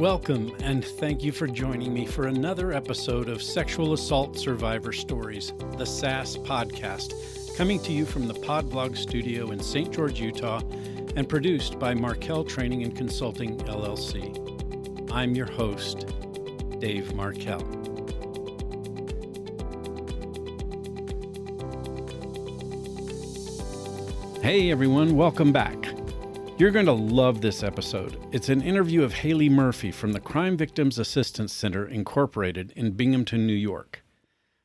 Welcome, and thank you for joining me for another episode of Sexual Assault Survivor Stories, the SAS podcast, coming to you from the Podblog studio in St. George, Utah, and produced by Markel Training and Consulting, LLC. I'm your host, Dave Markel. Hey everyone, welcome back. You're going to love this episode. It's an interview of Haley Murphy from the Crime Victims Assistance Center, Incorporated in Binghamton, New York.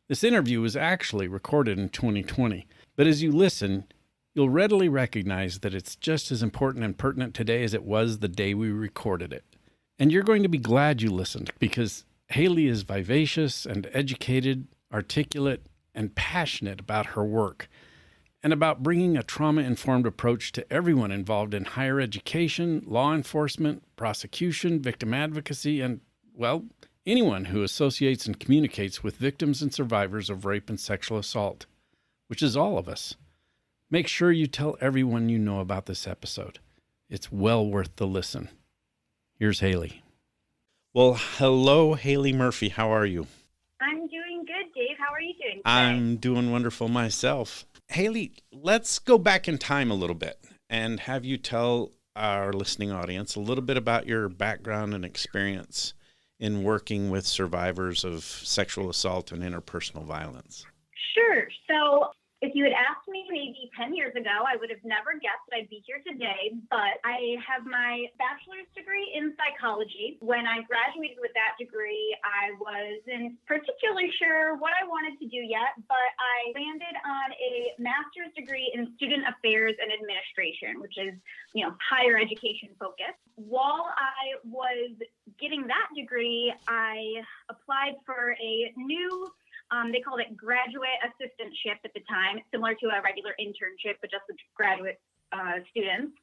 This interview was actually recorded in 2020, but as you listen, you'll readily recognize that it's just as important and pertinent today as it was the day we recorded it. And you're going to be glad you listened, because Haley is vivacious and educated, articulate, and passionate about her work, and about bringing a trauma-informed approach to everyone involved in higher education, law enforcement, prosecution, victim advocacy, and, well, anyone who associates and communicates with victims and survivors of rape and sexual assault, which is all of us. Make sure you tell everyone you know about this episode. It's well worth the listen. Here's Haley. Well, hello, Haley Murphy. How are you? I'm doing good, Dave. How are you doing today? I'm doing wonderful myself. Haley, let's go back in time a little bit and have you tell our listening audience a little bit about your background and experience in working with survivors of sexual assault and interpersonal violence. Sure. So if you had asked me maybe 10 years ago, I would have never guessed that I'd be here today, but I have my bachelor's degree in psychology. When I graduated with that degree, I wasn't particularly sure what I wanted to do yet, but I landed on a master's degree in student affairs and administration, which is, higher education focused. While I was getting that degree, I applied for a new they called it graduate assistantship at the time, similar to a regular internship, but just with graduate students.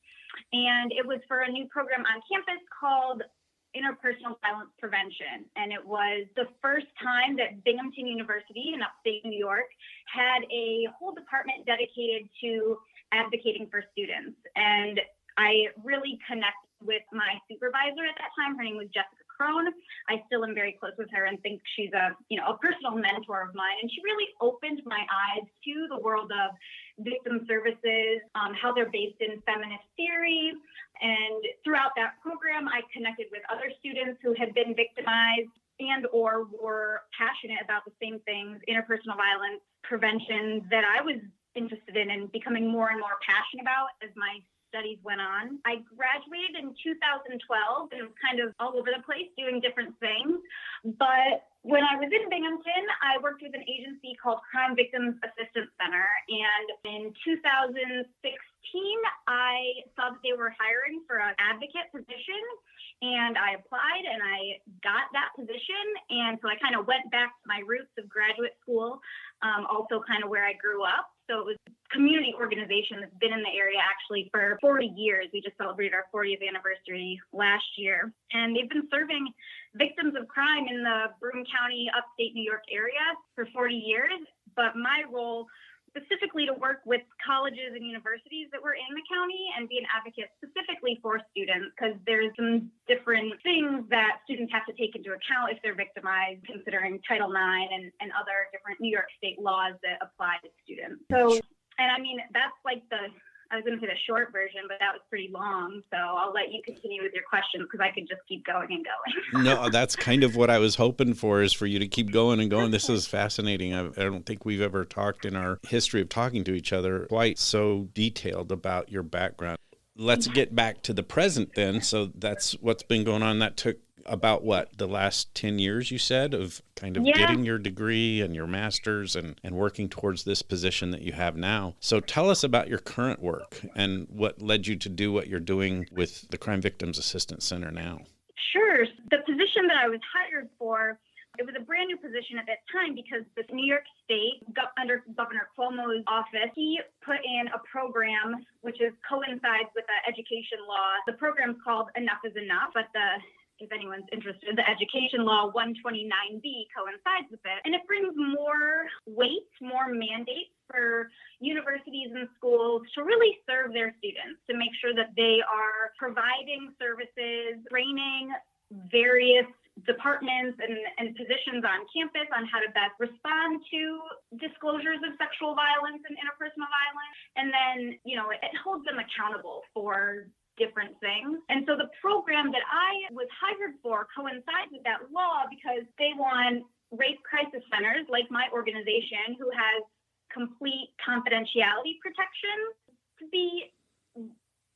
And it was for a new program on campus called interpersonal violence prevention. And it was the first time that Binghamton University in upstate New York had a whole department dedicated to advocating for students. And I really connected with my supervisor at that time. Her name was Jessica. I still am very close with her and think she's a personal mentor of mine. And she really opened my eyes to the world of victim services, how they're based in feminist theory. And throughout that program, I connected with other students who had been victimized and or were passionate about the same things, interpersonal violence prevention, that I was interested in and becoming more and more passionate about as my studies went on. I graduated in 2012 and was kind of all over the place doing different things. But when I was in Binghamton, I worked with an agency called Crime Victims Assistance Center. And in 2016, I saw that they were hiring for an advocate position. And I applied and I got that position. And so I kind of went back to my roots of graduate school, also kind of where I grew up. So it was a community organization that's been in the area actually for 40 years. We just celebrated our 40th anniversary last year. And they've been serving victims of crime in the Broome County, upstate New York area for 40 years. But my role specifically to work with colleges and universities that were in the county and be an advocate specifically for students, because there's some different things that students have to take into account if they're victimized, considering Title IX and other different New York State laws that apply to students. So, and I mean, that's like I was going to say the short version, but that was pretty long. So I'll let you continue with your questions because I could just keep going and going. No, that's kind of what I was hoping for, is for you to keep going and going. This is fascinating. I don't think we've ever talked in our history of talking to each other quite so detailed about your background. Let's get back to the present then. So that's what's been going on. That took about the last 10 years, you said, of kind of getting your degree and your master's and working towards this position that you have now. So tell us about your current work and what led you to do what you're doing with the Crime Victims Assistance Center now. Sure. The position that I was hired for, it was a brand new position at that time because the New York State, under Governor Cuomo's office, he put in a program which coincides with the education law. The program's called Enough is Enough, but if anyone's interested, the Education Law 129B coincides with it. And it brings more weight, more mandates for universities and schools to really serve their students, to make sure that they are providing services, training various departments and positions on campus on how to best respond to disclosures of sexual violence and interpersonal violence. And then, it holds them accountable for different things. And so the program that I was hired for coincides with that law because they want rape crisis centers like my organization, who has complete confidentiality protection, to be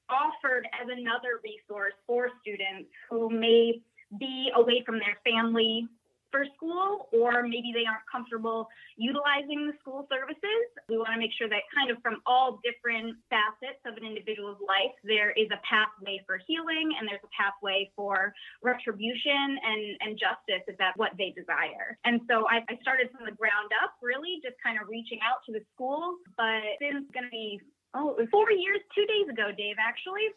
offered as another resource for students who may be away from their family for school, or maybe they aren't comfortable utilizing the school services. We want to make sure that kind of from all different facets of an individual's life, there is a pathway for healing and there's a pathway for retribution and justice if that's what they desire. And so I started from the ground up, really just kind of reaching out to the school, but it's going to be, it was 4 years, 2 days ago, Dave, actually.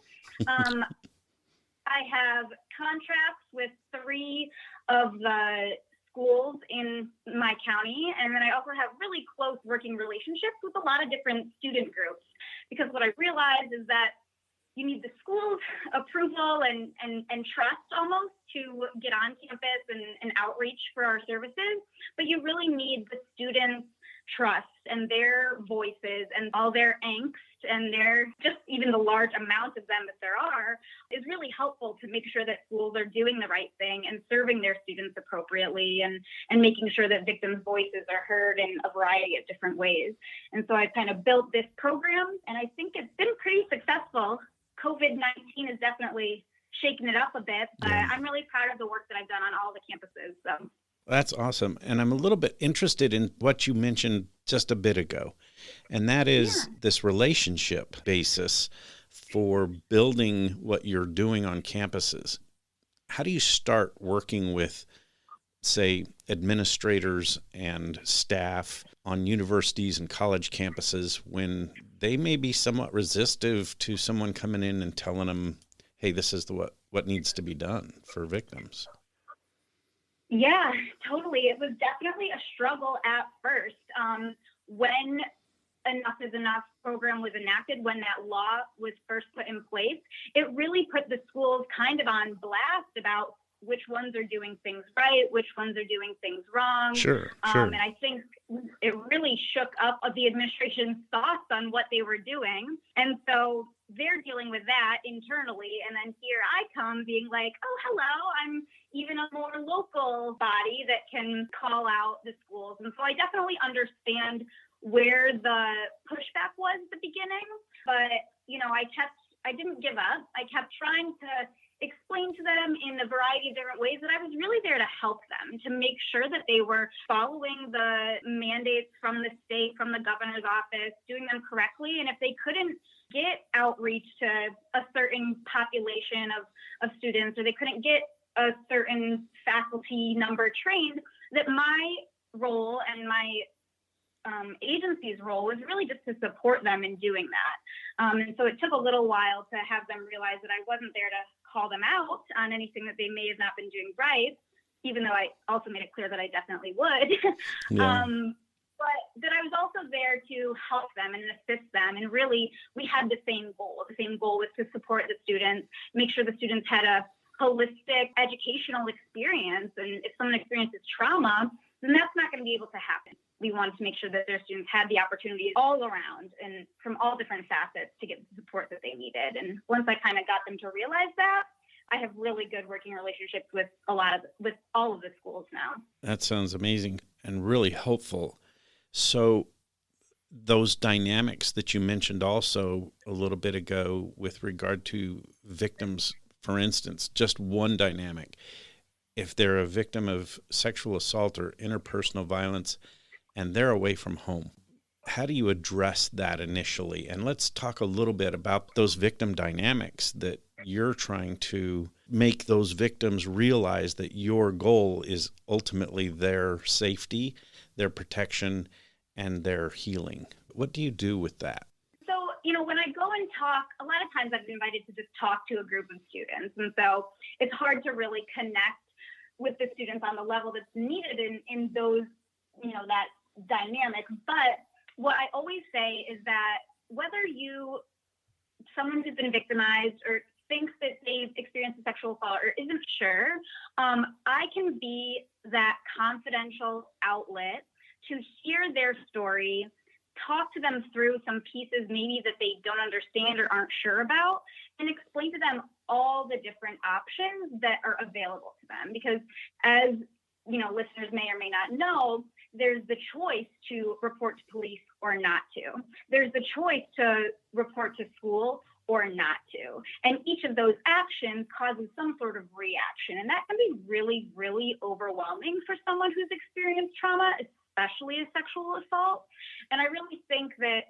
I have contracts with 3 of the schools in my county, and then I also have really close working relationships with a lot of different student groups, because what I realized is that you need the school's approval and trust almost to get on campus and outreach for our services, but you really need the students' trust and their voices and all their angst and their, just even the large amount of them that there are, is really helpful to make sure that schools are doing the right thing and serving their students appropriately and making sure that victims' voices are heard in a variety of different ways. And so I kind of built this program, and I think it's been pretty successful. COVID-19 has definitely shaken it up a bit, but I'm really proud of the work that I've done on all the campuses. So. That's awesome. And I'm a little bit interested in what you mentioned just a bit ago, and that is this relationship basis for building what you're doing on campuses. How do you start working with, say, administrators and staff on universities and college campuses when they may be somewhat resistive to someone coming in and telling them, hey, this is what needs to be done for victims? Yeah, totally. It was definitely a struggle at first. When Enough is Enough program was enacted, when that law was first put in place, it really put the schools kind of on blast about which ones are doing things right, which ones are doing things wrong. Sure. And I think it really shook up the administration's thoughts on what they were doing. And so they're dealing with that internally. And then here I come being like, oh, hello, I'm even a more local body that can call out the schools. And so I definitely understand where the pushback was at the beginning. But, I didn't give up. I kept trying to explain to them in a variety of different ways that I was really there to help them, to make sure that they were following the mandates from the state, from the governor's office, doing them correctly. And if they couldn't get outreach to a certain population of students, or they couldn't get a certain faculty number trained, that my role and my agency's role was really just to support them in doing that. And so it took a little while to have them realize that I wasn't there to call them out on anything that they may have not been doing right, even though I also made it clear that I definitely would. But that I was also there to help them and assist them. And really, we had the same goal. The same goal was to support the students, make sure the students had a holistic educational experience. And if someone experiences trauma, then that's not going to be able to happen. We wanted to make sure that their students had the opportunities all around and from all different facets to get the support that they needed. And once I kind of got them to realize that, I have really good working relationships with all of the schools now. That sounds amazing and really hopeful. So those dynamics that you mentioned also a little bit ago with regard to victims, for instance, just one dynamic. If they're a victim of sexual assault or interpersonal violence and they're away from home, how do you address that initially? And let's talk a little bit about those victim dynamics that you're trying to make those victims realize that your goal is ultimately their safety, their protection, and their healing. What do you do with that? So, when I go and talk, a lot of times I've been invited to just talk to a group of students. And so it's hard to really connect with the students on the level that's needed in those, that dynamic. But what I always say is that whether someone who's been victimized or thinks that they've experienced a sexual assault or isn't sure, I can be that confidential outlet to hear their story, talk to them through some pieces maybe that they don't understand or aren't sure about, and explain to them all the different options that are available to them. Because as listeners may or may not know, there's the choice to report to police or not to. There's the choice to report to school or not to. And each of those actions causes some sort of reaction. And that can be really, really overwhelming for someone who's experienced trauma, especially a sexual assault. And I really think that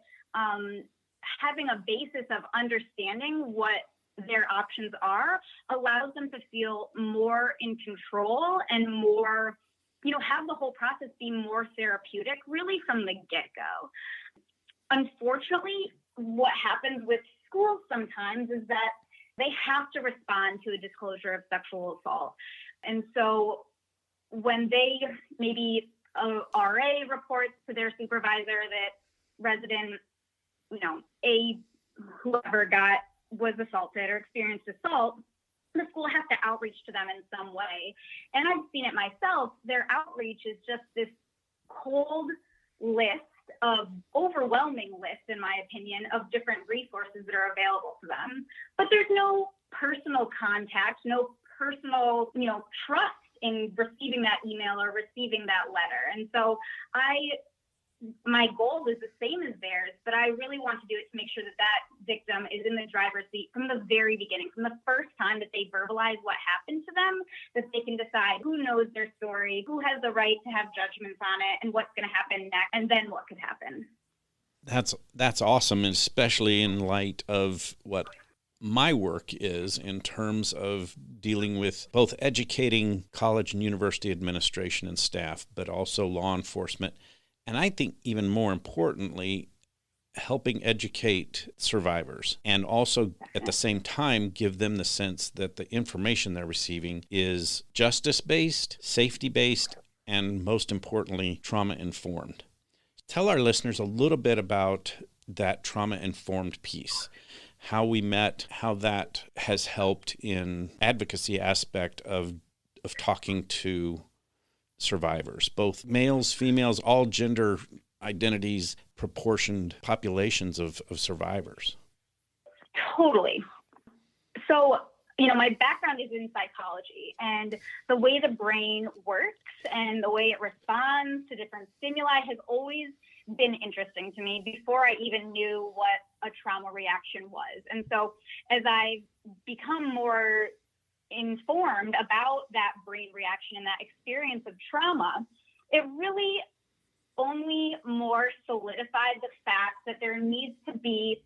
having a basis of understanding what their options are allows them to feel more in control and more, have the whole process be more therapeutic really from the get-go. Unfortunately, what happens with schools sometimes is that they have to respond to a disclosure of sexual assault. And so when they maybe a RA reports to their supervisor that resident, whoever was assaulted or experienced assault, the school has to outreach to them in some way. And I've seen it myself. Their outreach is just this cold overwhelming list, in my opinion, of different resources that are available to them. But there's no personal contact, no personal, trust in receiving that email or receiving that letter. And so my goal is the same as theirs, but I really want to do it to make sure that that victim is in the driver's seat from the very beginning, from the first time that they verbalize what happened to them, that they can decide who knows their story, who has the right to have judgments on it, and what's going to happen next, and then what could happen. That's awesome, and especially in light of what my work is in terms of dealing with both educating college and university administration and staff, but also law enforcement. And I think even more importantly, helping educate survivors and also at the same time give them the sense that the information they're receiving is justice-based, safety-based, and most importantly, trauma-informed. Tell our listeners a little bit about that trauma-informed piece, how we met, how that has helped in advocacy aspect of talking to survivors, both males, females, all gender identities, proportioned populations of survivors. Totally. So, my background is in psychology, and the way the brain works and the way it responds to different stimuli has always been interesting to me before I even knew what a trauma reaction was. And so as I've become more informed about that brain reaction and that experience of trauma, it really only more solidified the fact that there needs to be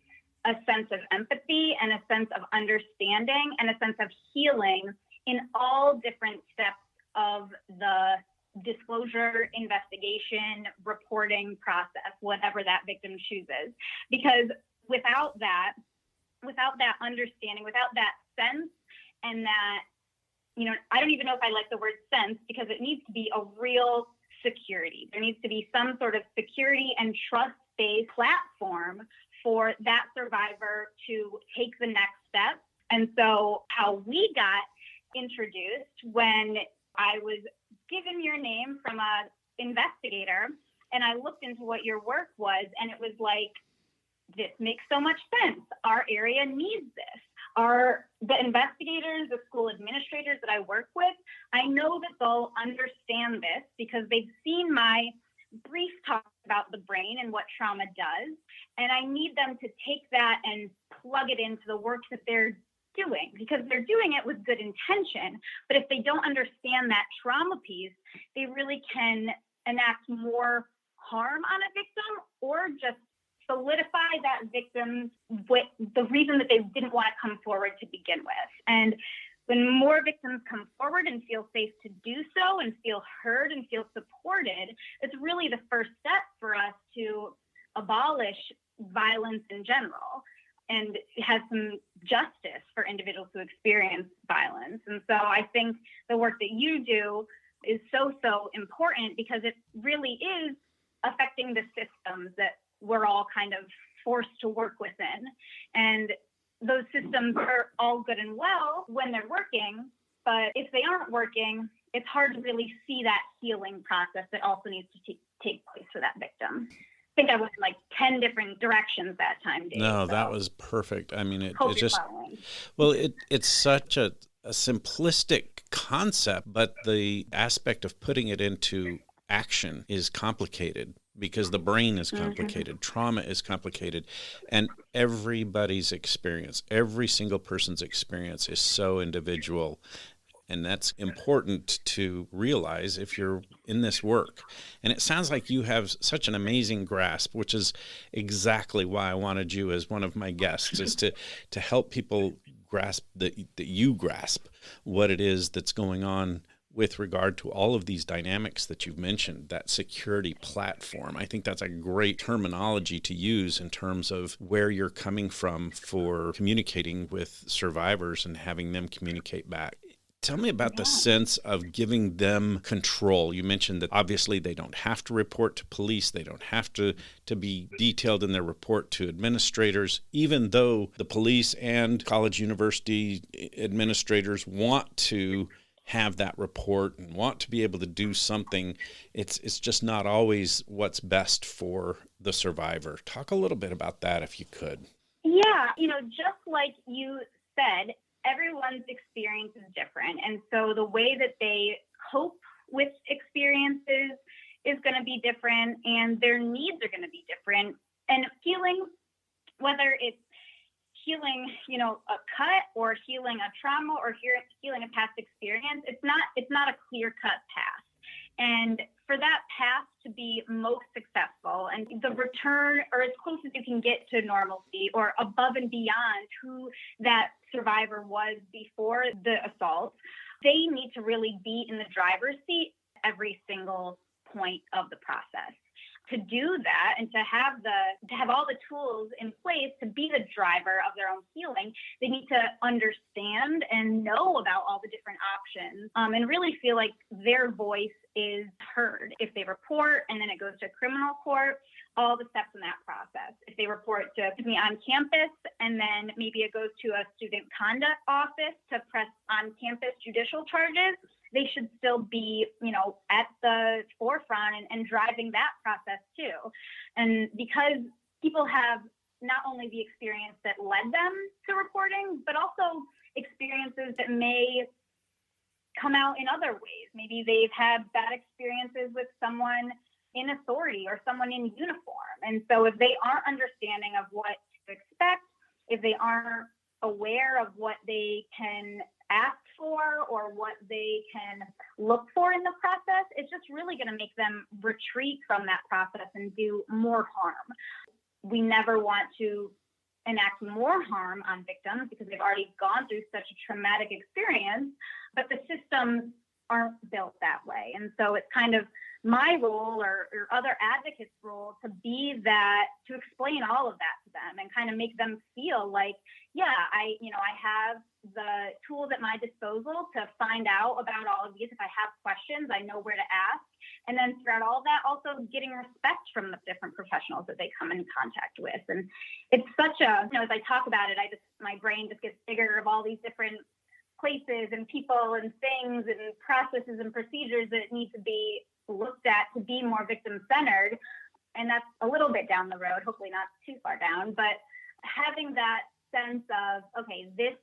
a sense of empathy and a sense of understanding and a sense of healing in all different steps of the disclosure, investigation, reporting process, whatever that victim chooses. Because without that understanding, without that sense, and that, I don't even know if I like the word sense, because it needs to be a real security. There needs to be some sort of security and trust-based platform for that survivor to take the next step. And so how we got introduced, when I was given your name from an investigator, and I looked into what your work was, and it was like, this makes so much sense. Our area needs this. The investigators, the school administrators that I work with, I know that they'll understand this because they've seen my brief talk about the brain and what trauma does. And I need them to take that and plug it into the work that they're doing, because they're doing it with good intention. But if they don't understand that trauma piece, they really can enact more harm on a victim, or just solidify that victim with the reason that they didn't want to come forward to begin with. And when more victims come forward and feel safe to do so and feel heard and feel supported, it's really the first step for us to abolish violence in general and have some justice for individuals who experience violence. And so I think the work that you do is so important, because it really is affecting the systems that we're all kind of forced to work within. And those systems are all good and well when they're working, but if they aren't working, it's hard to really see that healing process that also needs to take place for that victim. I think I went in like 10 different directions that time, Dave. No, that was perfect. I mean, it's just, following. well, it's such a simplistic concept, but the aspect of putting it into action is complicated because the brain is complicated, trauma is complicated, and everybody's experience, every single person's experience is so individual. And that's important to realize if you're in this work. And it sounds like you have such an amazing grasp, which is exactly why I wanted you as one of my guests, is to help people grasp that you grasp what it is that's going on with regard to all of these dynamics that you've mentioned, that security platform. I think that's a great terminology to use in terms of where you're coming from for communicating with survivors and having them communicate back. Tell me about the sense of giving them control. You mentioned that obviously they don't have to report to police. They don't have to be detailed in their report to administrators, even though the police and college university administrators want to have that report and want to be able to do something. It's just not always what's best for the survivor. Talk a little bit about that if you could. Yeah, just like you said, everyone's experience is different. And so the way that they cope with experiences is going to be different, and their needs are going to be different. And healing, whether it's healing, a cut or healing a trauma or healing a past experience, it's not a clear-cut path. And for that path to be most successful and the return, or as close as you can get to normalcy or above and beyond who that survivor was before the assault, they need to really be in the driver's seat every single point of the process. To do that and to have all the tools in place to be the driver of their own healing, they need to understand and know about all the different options, and really feel like their voice is heard. If they report and then it goes to criminal court, all the steps in that process. If they report to me on campus and then maybe it goes to a student conduct office to press on campus judicial charges, they should still be, at the forefront and driving that process too. And because people have not only the experience that led them to reporting, but also experiences that may come out in other ways. Maybe they've had bad experiences with someone in authority or someone in uniform. And so if they aren't understanding of what to expect, if they aren't aware of what they can ask for or what they can look for in the process, it's just really going to make them retreat from that process and do more harm. We never want to enact more harm on victims because they've already gone through such a traumatic experience, but the systems aren't built that way. And so it's kind of my role or other advocates' role to be that, to explain all of that to them and kind of make them feel like, yeah, I have the tools at my disposal to find out about all of these. If I have questions, I know where to ask. And then throughout all of that, also getting respect from the different professionals that they come in contact with. And it's such a, as I talk about it, my brain just gets bigger of all these different places and people and things and processes and procedures that need to be looked at to be more victim-centered. And that's a little bit down the road, hopefully not too far down, but having that sense of, okay, this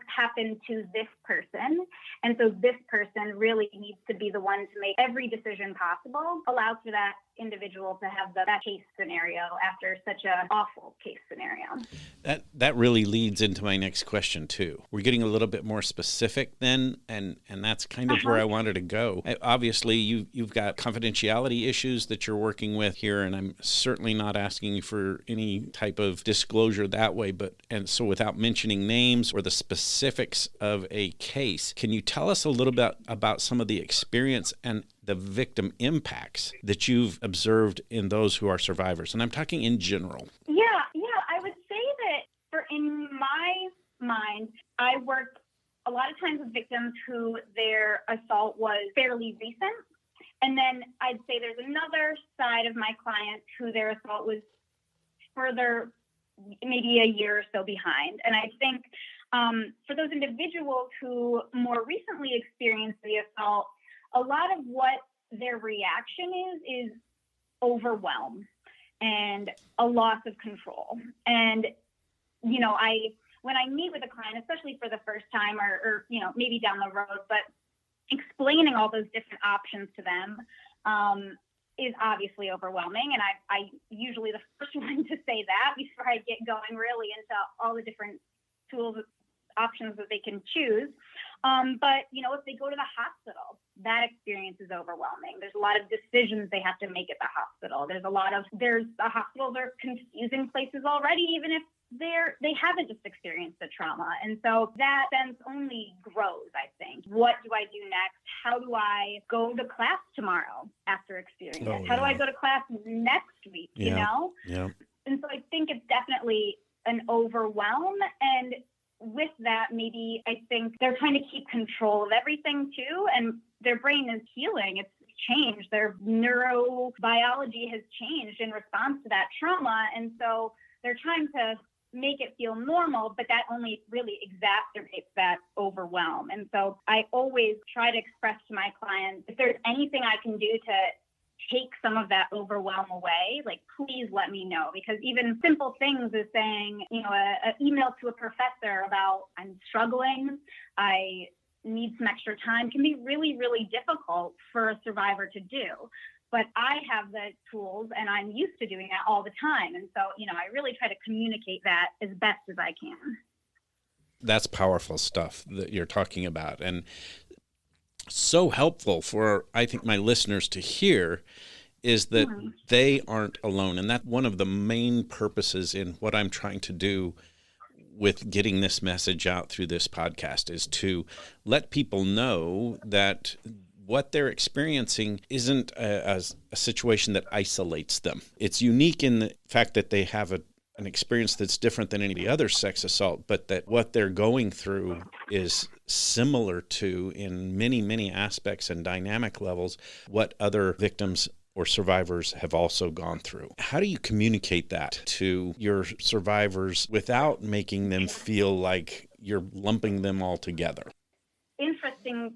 happened to this person. And so this person really needs to be the one to make every decision possible, allows for that individual to have the best case scenario after such an awful case scenario. That really leads into my next question too. We're getting a little bit more specific then, and that's kind of where I wanted to go. Obviously, you've got confidentiality issues that you're working with here, and I'm certainly not asking you for any type of disclosure that way, and so without mentioning names or the specifics of a case, can you tell us a little bit about some of the experience and the victim impacts that you've observed in those who are survivors? And I'm talking in general. Yeah. I would say that in my mind, I work a lot of times with victims who their assault was fairly recent. And then I'd say there's another side of my clients who their assault was further maybe a year or so behind. And I think for those individuals who more recently experienced the assault, a lot of what their reaction is overwhelm and a loss of control. And, when I meet with a client, especially for the first time or maybe down the road, but explaining all those different options to them is obviously overwhelming. And I usually the first one to say that before I get going really into all the different tools, options that they can choose. But, if they go to the hospital, that experience is overwhelming. There's a lot of decisions they have to make at the hospital. The hospitals are confusing places already, even if they haven't just experienced the trauma. And so that sense only grows, I think. What do I do next? How do I go to class tomorrow after experiencing it? How do I go to class next week, Yeah. And so I think it's definitely an overwhelm. And with that, maybe I think they're trying to keep control of everything too. And their brain is healing. It's changed. Their neurobiology has changed in response to that trauma. And so they're trying to make it feel normal, but that only really exacerbates that overwhelm. And so I always try to express to my clients, if there's anything I can do to take some of that overwhelm away, like, please let me know. Because even simple things as saying, an email to a professor about I'm struggling, I need some extra time can be really, really difficult for a survivor to do. But I have the tools and I'm used to doing that all the time. And so, I really try to communicate that as best as I can. That's powerful stuff that you're talking about, and so helpful for, I think, my listeners to hear is that they aren't alone. And that's one of the main purposes in what I'm trying to do with getting this message out through this podcast is to let people know that what they're experiencing isn't a situation that isolates them. It's unique in the fact that they have an experience that's different than any other sex assault, but that what they're going through is similar to, in many, many aspects and dynamic levels, what other victims or survivors have also gone through. How do you communicate that to your survivors without making them feel like you're lumping them all together? Interesting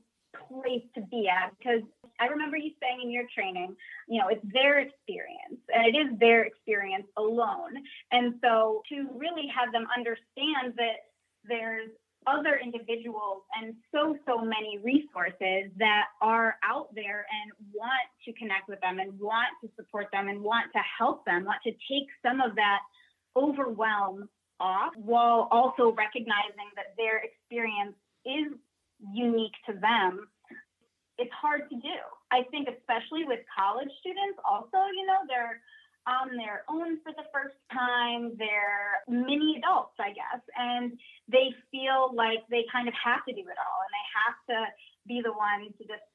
place to be at, because I remember you saying in your training, it's their experience and it is their experience alone. And so to really have them understand that there's other individuals and so many resources that are out there and want to connect with them and want to support them and want to help them, want to take some of that overwhelm off, while also recognizing that their experience is unique to them. It's hard to do. I think especially with college students also, they're on their own for the first time. They're mini adults, I guess, and they feel like they kind of have to do it all, and they have to be the one to just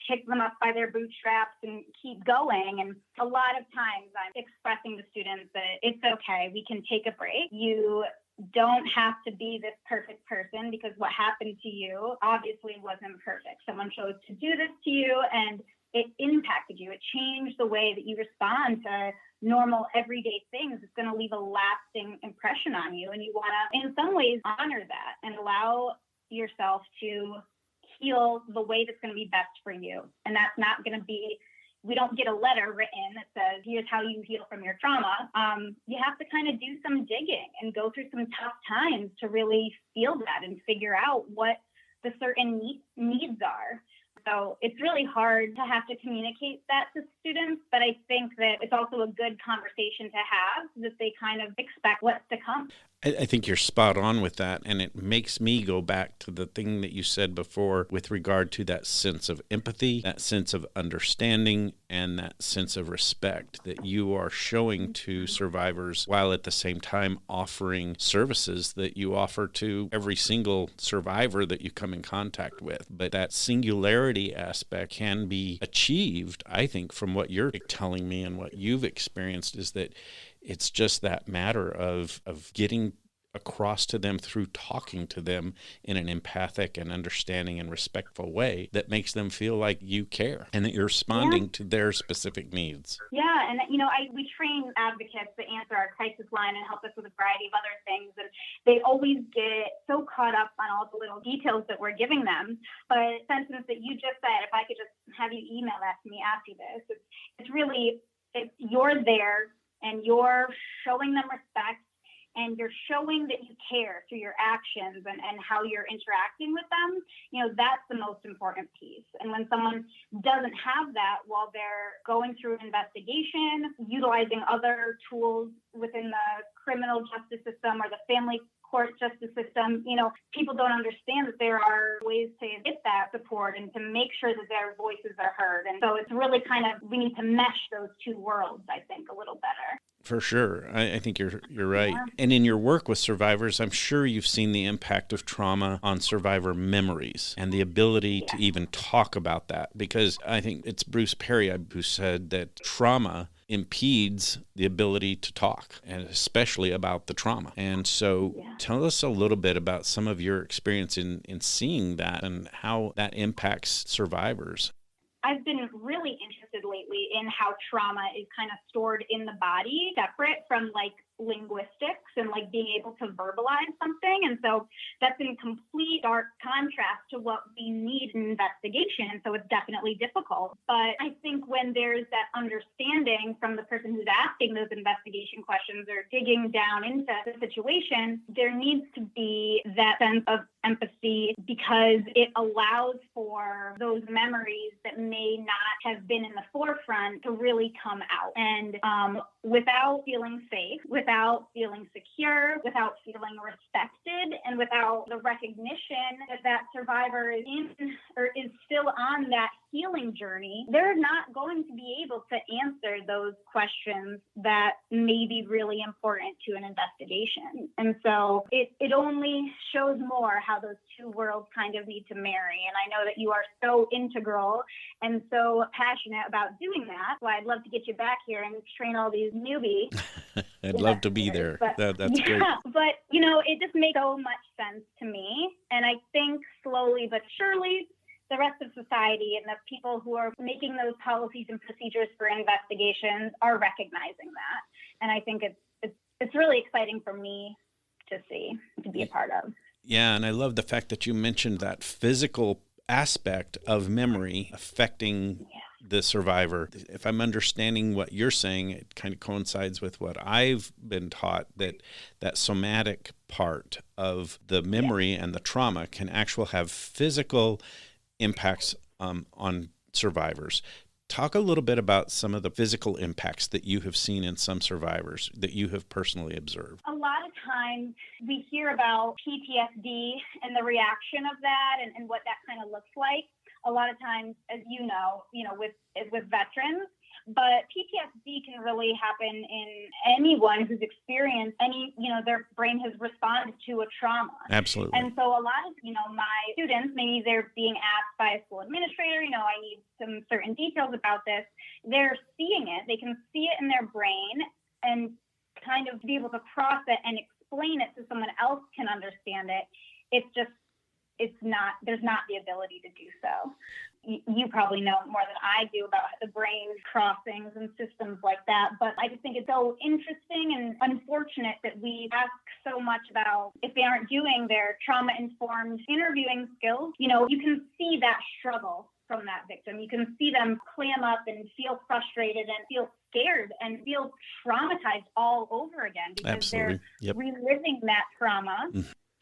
pick them up by their bootstraps and keep going. And a lot of times I'm expressing to students that it's okay, we can take a break. You don't have to be this perfect person, because what happened to you obviously wasn't perfect. Someone chose to do this to you and it impacted you. It changed the way that you respond to normal everyday things. It's going to leave a lasting impression on you. And you want to, in some ways, honor that and allow yourself to heal the way that's going to be best for you. And that's not going to be, we don't get a letter written that says, here's how you heal from your trauma. You have to kind of do some digging and go through some tough times to really feel that and figure out what the certain needs are. So it's really hard to have to communicate that to students, but I think that it's also a good conversation to have, so that they kind of expect what's to come. I think you're spot on with that, and it makes me go back to the thing that you said before with regard to that sense of empathy, that sense of understanding, and that sense of respect that you are showing to survivors, while at the same time offering services that you offer to every single survivor that you come in contact with. But that singularity aspect can be achieved, I think, from what you're telling me and what you've experienced, is that it's just that matter of getting across to them through talking to them in an empathic and understanding and respectful way that makes them feel like you care and that you're responding to their specific needs. Yeah, and we train advocates to answer our crisis line and help us with a variety of other things, and they always get so caught up on all the little details that we're giving them. But sentence that you just said, if I could just have you email that to me after this, you're there and you're showing them respect and you're showing that you care through your actions and how you're interacting with them. That's the most important piece. And when someone doesn't have that while they're going through an investigation, utilizing other tools within the criminal justice system or the family court justice system, people don't understand that there are ways to get that support and to make sure that their voices are heard. And so it's really we need to mesh those two worlds, I think, a little better. For sure. I think you're right. Yeah. And in your work with survivors, I'm sure you've seen the impact of trauma on survivor memories and the ability to even talk about that. Because I think it's Bruce Perry who said that trauma impedes the ability to talk, and especially about the trauma. And so tell us a little bit about some of your experience in seeing that and how that impacts survivors. I've been really interested lately in how trauma is kind of stored in the body, separate from linguistics and being able to verbalize something. And so that's in complete stark contrast to what we need in investigation. And so it's definitely difficult. But I think when there's that understanding from the person who's asking those investigation questions or digging down into the situation, there needs to be that sense of empathy because it allows for those memories that may not have been in the forefront to really come out. And without feeling safe, without feeling secure, without feeling respected, and without the recognition that survivor is in or is still on that healing journey, they're not going to be able to answer those questions that may be really important to an investigation. And so it only shows more how those two worlds kind of need to marry. And I know that you are so integral and so passionate about doing that. So I'd love to get you back here and train all these newbies. I'd love to be there. That's great. But, it just makes so much sense to me. And I think slowly but surely, the rest of society and the people who are making those policies and procedures for investigations are recognizing that. And I think it's really exciting for me to see, to be a part of. Yeah, and I love the fact that you mentioned that physical aspect of memory affecting the survivor. If I'm understanding what you're saying, it kind of coincides with what I've been taught, that somatic part of the memory and the trauma can actually have physical impacts on survivors. Talk a little bit about some of the physical impacts that you have seen in some survivors that you have personally observed. A lot of times we hear about PTSD and the reaction of that and what that kind of looks like. A lot of times, as you know, with veterans, but PTSD can really happen in anyone who's experienced their brain has responded to a trauma. Absolutely. And so a lot of, my students, maybe they're being asked by a school administrator, I need some certain details about this. They're seeing it. They can see it in their brain and kind of be able to process it and explain it so someone else can understand it. There's not the ability to do so. You probably know more than I do about the brain crossings and systems like that. But I just think it's so interesting and unfortunate that we ask so much about if they aren't doing their trauma-informed interviewing skills. You can see that struggle from that victim. You can see them clam up and feel frustrated and feel scared and feel traumatized all over again because they're reliving that trauma.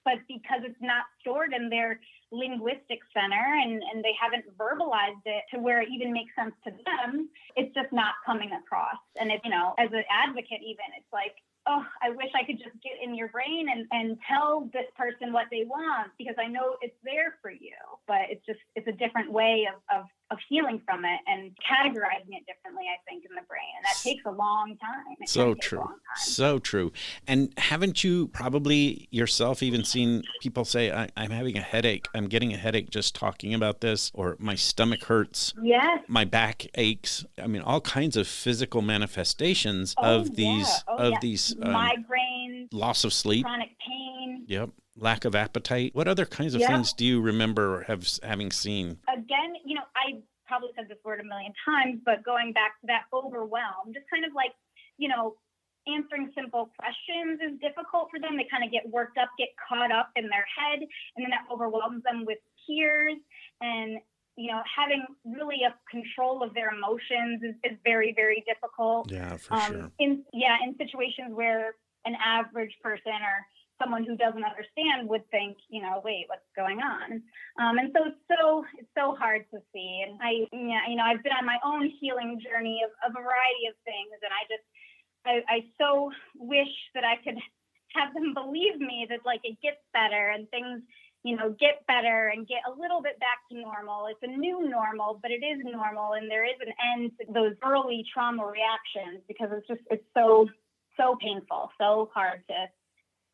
But because it's not stored in their linguistic center and they haven't verbalized it to where it even makes sense to them, it's just not coming across. And as an advocate even, it's like, oh, I wish I could just get in your brain and tell this person what they want because I know it's there for you. But it's a different way of healing from it and categorizing it differently, I think, in the brain. And that takes a long time. So true. So true. And haven't you probably yourself even seen people say, I'm having a headache. I'm getting a headache just talking about this, or my stomach hurts. Yes. My back aches. I mean, all kinds of physical manifestations of these migraines, loss of sleep, chronic pain. Yep. Lack of appetite. What other kinds of things do you remember having seen? Again, I probably said this word a million times, but going back to that overwhelm, just kind of like, answering simple questions is difficult for them. They kind of get worked up, get caught up in their head, and then that overwhelms them with tears. And, having really a control of their emotions is very, very difficult. Yeah, for sure. In situations where an average person or someone who doesn't understand would think, wait, what's going on? And so it's so hard to see. And I've been on my own healing journey of a variety of things, and I so wish that I could have them believe me that it gets better and things, get better and get a little bit back to normal. It's a new normal, but it is normal, and there is an end to those early trauma reactions because it's so painful, so hard to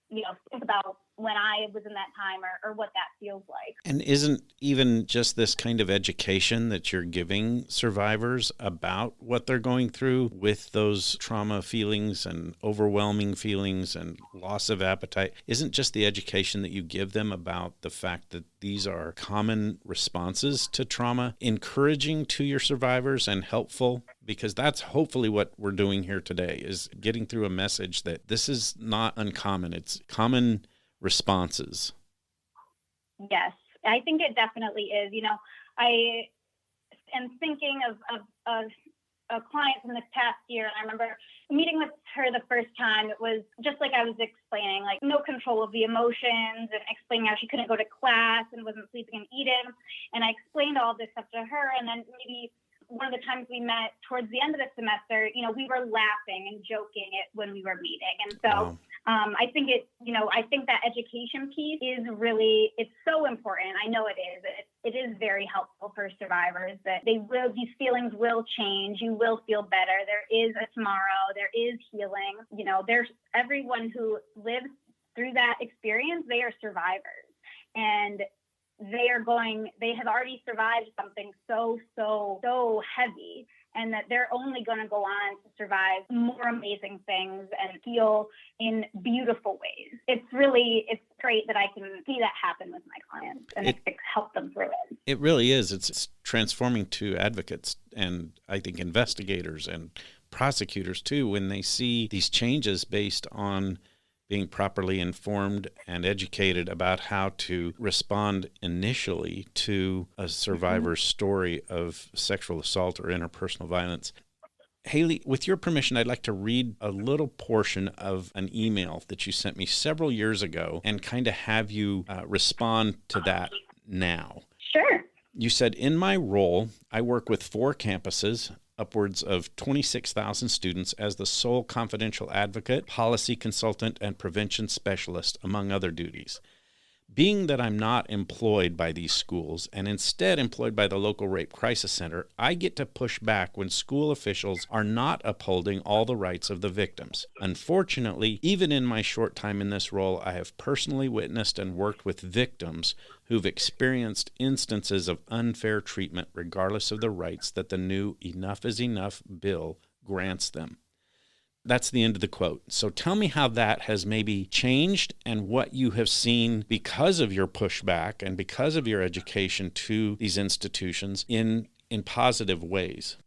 think about when I was in that time or what that feels like. And isn't even just this kind of education that you're giving survivors about what they're going through with those trauma feelings and overwhelming feelings and loss of appetite, isn't just the education that you give them about the fact that these are common responses to trauma encouraging to your survivors and helpful? Because that's hopefully what we're doing here today, is getting through a message that this is not uncommon. It's common responses. Yes, I think it definitely is. I am thinking of a client from this past year, and I remember meeting with her the first time. It was just like I was explaining, no control of the emotions, and explaining how she couldn't go to class and wasn't sleeping and eating. And I explained all this stuff to her, and then maybe one of the times we met towards the end of the semester, we were laughing and joking when we were meeting. And so I think I think that education piece is really, it's so important. I know it is. It is very helpful for survivors that these feelings will change. You will feel better. There is a tomorrow. There is healing. There's everyone who lives through that experience, they are survivors. And they have already survived something so heavy, and that they're only going to go on to survive more amazing things and heal in beautiful ways. It's great that I can see that happen with my clients and help them through it. It really is. It's transforming to advocates and I think investigators and prosecutors too, when they see these changes based on being properly informed and educated about how to respond initially to a survivor's story of sexual assault or interpersonal violence. Haley, with your permission, I'd like to read a little portion of an email that you sent me several years ago and kind of have you respond to that now. Sure. You said, in my role, I work with 4 campuses, upwards of 26,000 students as the sole confidential advocate, policy consultant, and prevention specialist, among other duties. Being that I'm not employed by these schools and instead employed by the local rape crisis center, I get to push back when school officials are not upholding all the rights of the victims. Unfortunately, even in my short time in this role, I have personally witnessed and worked with victims who've experienced instances of unfair treatment regardless of the rights that the new Enough is Enough bill grants them. That's the end of the quote. So tell me how that has maybe changed and what you have seen because of your pushback and because of your education to these institutions in positive ways.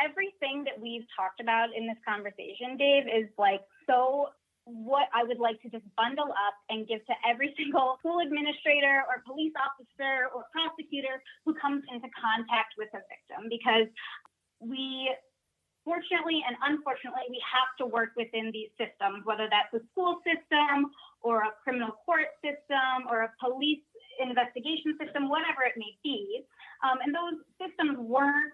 Everything that we've talked about in this conversation, Dave, is so what I would like to just bundle up and give to every single school administrator or police officer or prosecutor who comes into contact with a victim, because fortunately and unfortunately, we have to work within these systems, whether that's a school system or a criminal court system or a police investigation system, whatever it may be. And those systems weren't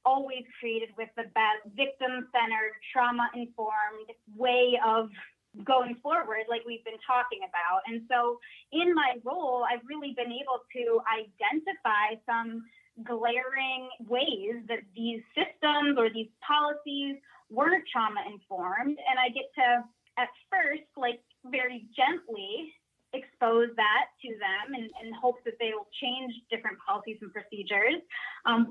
always created with the best victim-centered, trauma-informed way of going forward, like we've been talking about. And so in my role, I've really been able to identify some glaring ways that these systems or these policies weren't trauma informed. And I get to, at first, very gently expose that to them and hope that they will change different policies and procedures,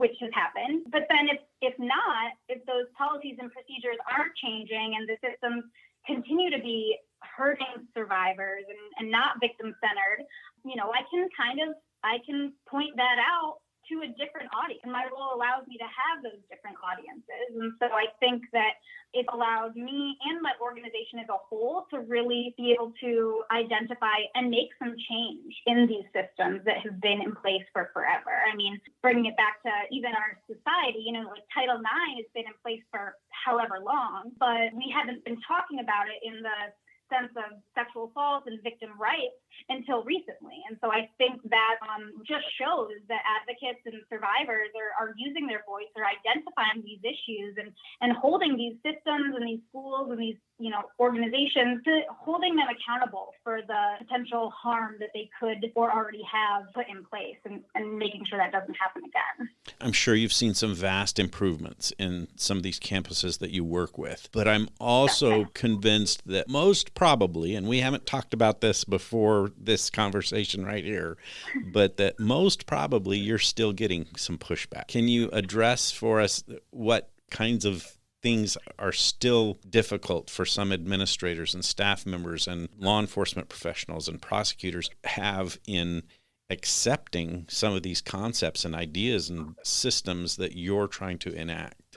which has happened. But then if not, if those policies and procedures aren't changing and the systems continue to be hurting survivors and not victim-centered, I can point that out to a different audience. And my role allows me to have those different audiences. And so I think that it allows me and my organization as a whole to really be able to identify and make some change in these systems that have been in place for forever. I mean, bringing it back to even our society, like Title IX has been in place for however long, but we haven't been talking about it in the sense of sexual assault and victim rights until recently. And so I think that just shows that advocates and survivors are using their voice, they're identifying these issues and holding these systems and these schools and these organizations, to holding them accountable for the potential harm that they could or already have put in place, and making sure that doesn't happen again. I'm sure you've seen some vast improvements in some of these campuses that you work with, but I'm also convinced that most probably, and we haven't talked about this before this conversation right here, but that most probably you're still getting some pushback. Can you address for us what kinds of things are still difficult for some administrators and staff members and law enforcement professionals and prosecutors have in accepting some of these concepts and ideas and systems that you're trying to enact?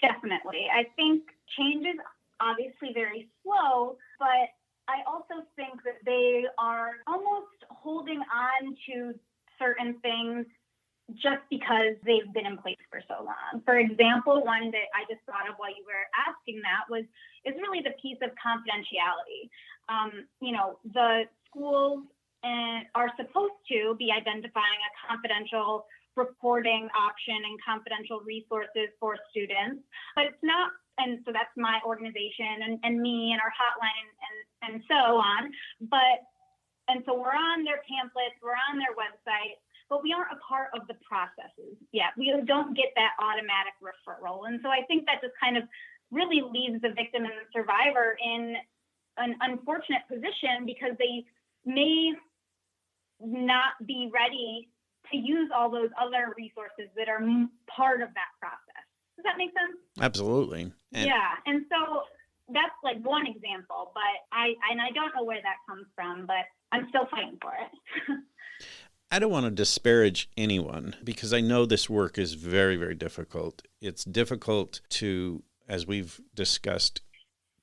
Definitely. I think change is obviously very slow, but I also think that they are almost holding on to certain things just because they've been in place for so long. For example, one that I just thought of while you were asking that is really the piece of confidentiality. The schools are supposed to be identifying a confidential reporting option and confidential resources for students, but it's not. And so that's my organization and me and our hotline and so on. And so we're on their pamphlets, we're on their website, but we aren't a part of the processes yet. We don't get that automatic referral. And so I think that just kind of really leaves the victim and the survivor in an unfortunate position, because they may not be ready to use all those other resources that are part of that process. Does that make sense? Absolutely. And so that's like one example, but I don't know where that comes from, but I'm still fighting for it. I don't want to disparage anyone, because I know this work is very, very difficult. It's difficult to, as we've discussed,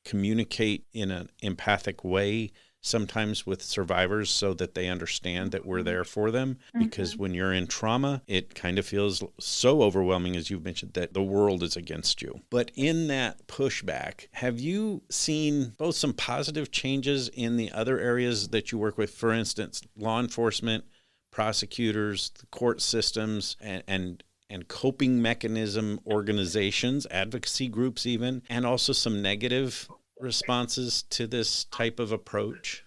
communicate in an empathic way sometimes with survivors so that they understand that we're there for them. Because when you're in trauma, it kind of feels so overwhelming, as you've mentioned, that the world is against you. But in that pushback, have you seen both some positive changes in the other areas that you work with? For instance, law enforcement, prosecutors, the court systems, and coping mechanism organizations, advocacy groups even, and also some negative responses to this type of approach?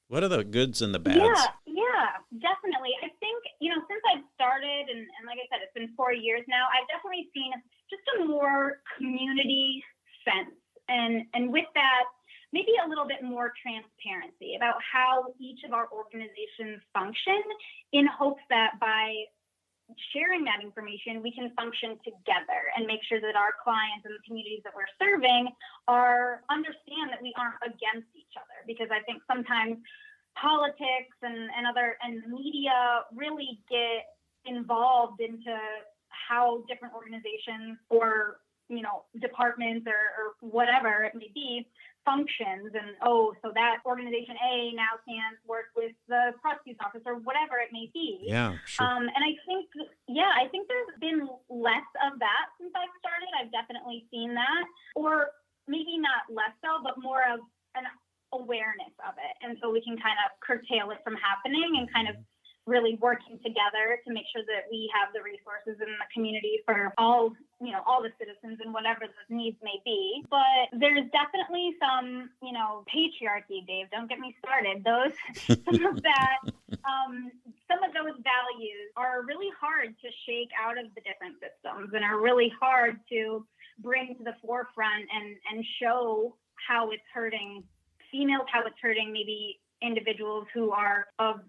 What are the goods and the bads? Yeah, definitely. I think, since I've started, and like I said, it's been 4 years now, I've definitely seen just a more community sense. And with that, maybe a little bit more transparency about how each of our organizations function, in hopes that by sharing that information, we can function together and make sure that our clients and the communities that we're serving understand that we aren't against each other. Because I think sometimes politics and media really get involved into how different organizations or departments or whatever it may be functions, and so that organization A now can't work with the prosecutor's office or whatever it may be. Yeah, sure. And I think there's been less of that since I've started. I've definitely seen that, or maybe not less so, but more of an awareness of it, and so we can kind of curtail it from happening and kind of really working together to make sure that we have the resources in the community for all the citizens and whatever those needs may be. But there's definitely some, patriarchy, Dave, don't get me started. Some of those values are really hard to shake out of the different systems and are really hard to bring to the forefront and show how it's hurting females, how it's hurting maybe individuals who are of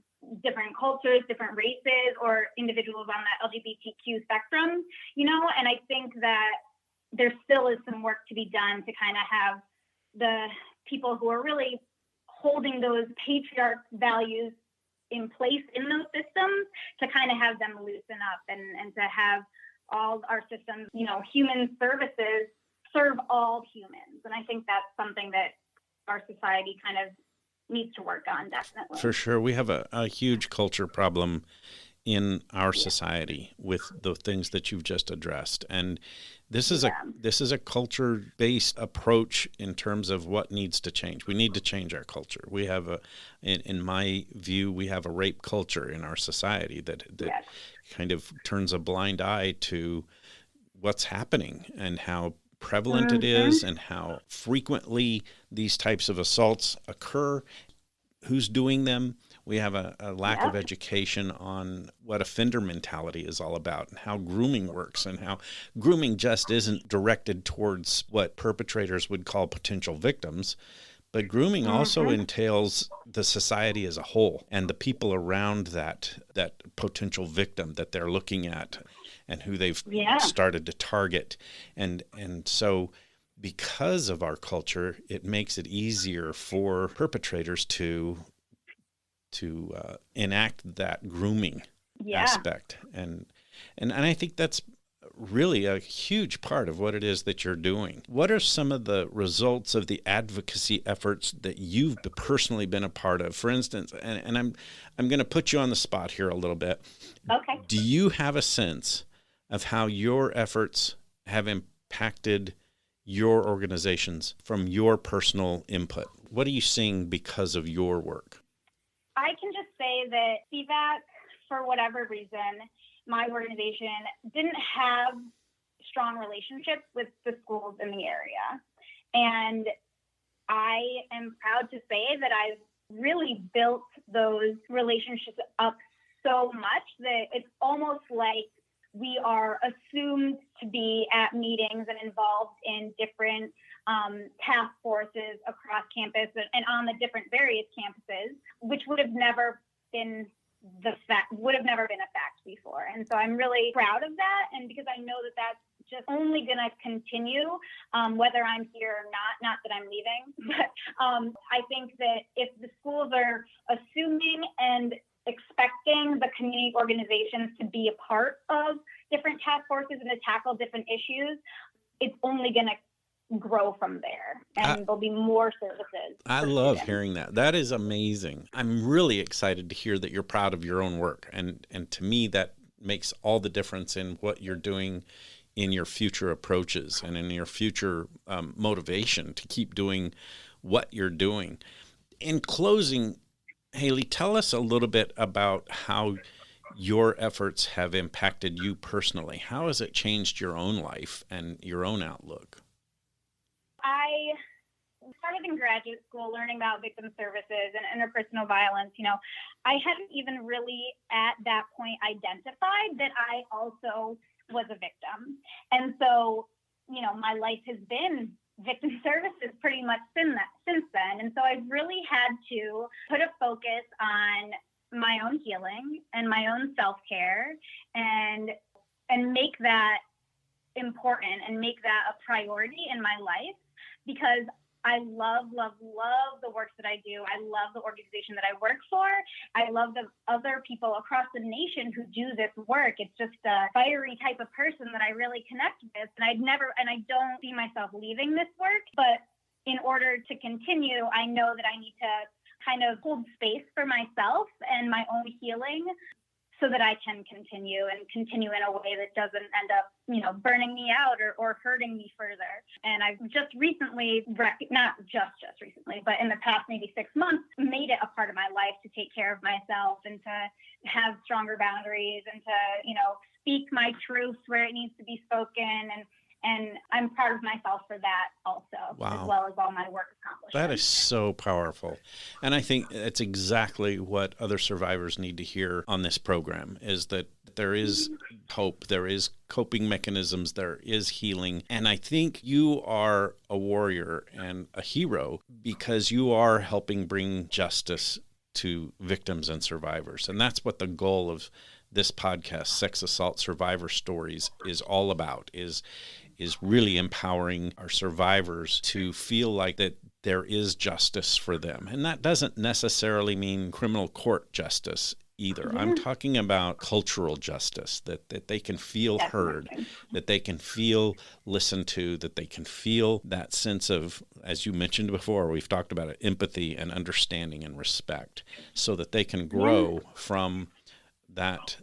different cultures, different races, or individuals on the LGBTQ spectrum, and I think that there still is some work to be done to kind of have the people who are really holding those patriarch values in place in those systems to kind of have them loosen up and to have all our systems, human services serve all humans. And I think that's something that our society kind of needs to work on, definitely. For sure. We have a huge culture problem in our society with the things that you've just addressed. And this is a culture-based approach in terms of what needs to change. We need to change our culture. We have in my view, we have a rape culture in our society that kind of turns a blind eye to what's happening and how prevalent it is and how frequently these types of assaults occur, who's doing them. We have a lack of education on what offender mentality is all about and how grooming works, and how grooming just isn't directed towards what perpetrators would call potential victims, but grooming also entails the society as a whole and the people around that potential victim that they're looking at and who they've started to target. And so because of our culture, it makes it easier for perpetrators to enact that grooming aspect. And I think that's really a huge part of what it is that you're doing. What are some of the results of the advocacy efforts that you've personally been a part of? For instance, and I'm going to put you on the spot here a little bit. Okay. Do you have a sense of how your efforts have impacted your organizations from your personal input? What are you seeing because of your work? I can just say that CVAC, for whatever reason, my organization didn't have strong relationships with the schools in the area. And I am proud to say that I've really built those relationships up so much that it's almost like we are assumed to be at meetings and involved in different task forces across campus and on the different various campuses, which would have never been a fact before. And so I'm really proud of that. And because I know that that's just only going to continue, whether I'm here or not that I'm leaving. But I think that if the schools are assuming and expecting the community organizations to be a part of different task forces and to tackle different issues, it's only going to grow from there, and there'll be more services. I love hearing that. That is amazing. I'm really excited to hear that you're proud of your own work, and to me that makes all the difference in what you're doing in your future approaches and in your future motivation to keep doing what you're doing. In closing, Haley, tell us a little bit about how your efforts have impacted you personally. How has it changed your own life and your own outlook? I started in graduate school learning about victim services and interpersonal violence. I hadn't even really at that point identified that I also was a victim. And so, my life has been victim services pretty much since then. And so I've really had to put a focus on my own healing and my own self-care and make that important and make that a priority in my life, because I love the work that I do. I love the organization that I work for. I love the other people across the nation who do this work. It's just a fiery type of person that I really connect with. And I don't see myself leaving this work. But in order to continue, I know that I need to kind of hold space for myself and my own healing so that I can continue in a way that doesn't end up, burning me out or hurting me further. And I've just recently, not just recently, but in the past maybe 6 months, made it a part of my life to take care of myself and to have stronger boundaries and to, speak my truth where it needs to be spoken. And I'm proud of myself for that also, as well as all my work accomplishments. That is so powerful. And I think it's exactly what other survivors need to hear on this program, is that there is hope, there is coping mechanisms, there is healing. And I think you are a warrior and a hero because you are helping bring justice to victims and survivors. And that's what the goal of this podcast, Sex Assault Survivor Stories, is all about, is really empowering our survivors to feel like that there is justice for them. And that doesn't necessarily mean criminal court justice either. I'm talking about cultural justice, that they can feel heard, that they can feel listened to, that they can feel that sense of, as you mentioned before, we've talked about it, empathy and understanding and respect, so that they can grow from that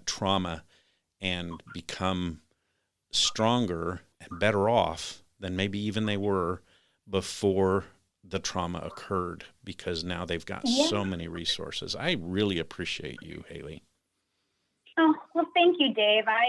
trauma and become stronger and better off than maybe even they were before the trauma occurred, because now they've got so many resources. I really appreciate you, Haley. Oh, well, thank you, Dave. I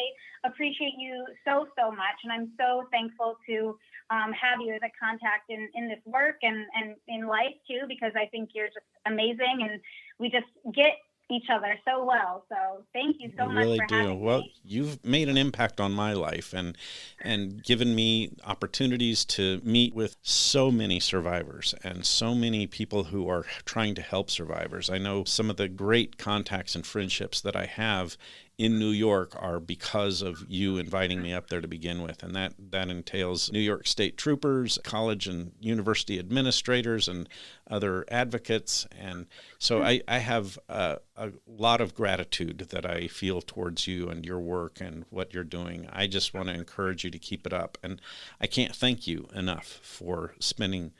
appreciate you so much, and I'm so thankful to have you as a contact in this work and in life too, because I think you're just amazing, and we just get each other so well. So thank you so much for having me. Well, you've made an impact on my life and given me opportunities to meet with so many survivors and so many people who are trying to help survivors. I know some of the great contacts and friendships that I have in New York are because of you inviting me up there to begin with. And that entails New York State troopers, college and university administrators, and other advocates. And so I have a lot of gratitude that I feel towards you and your work and what you're doing. I just want to encourage you to keep it up. And I can't thank you enough for spending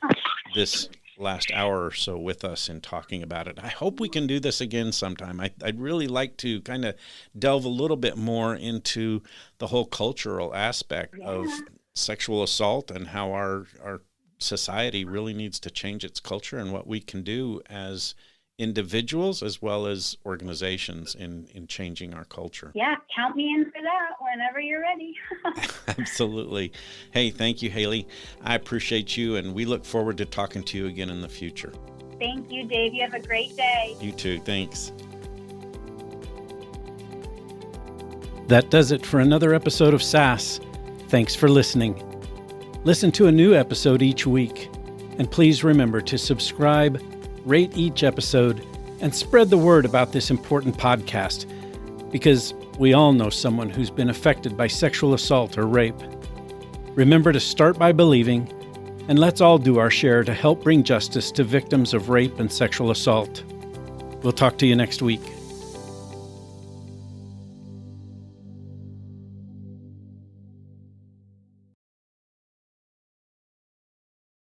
this last hour or so with us and talking about it. I hope we can do this again sometime. I'd really like to kind of delve a little bit more into the whole cultural aspect of sexual assault and how our society really needs to change its culture and what we can do as individuals as well as organizations in changing our culture. Yeah, count me in for that whenever you're ready. Absolutely. Hey, thank you, Haley. I appreciate you, and we look forward to talking to you again in the future. Thank you, Dave. You have a great day. You too. Thanks. That does it for another episode of SAS. Thanks for listening. Listen to a new episode each week, and please remember to subscribe, rate each episode, and spread the word about this important podcast, because we all know someone who's been affected by sexual assault or rape. Remember to start by believing, and let's all do our share to help bring justice to victims of rape and sexual assault. We'll talk to you next week.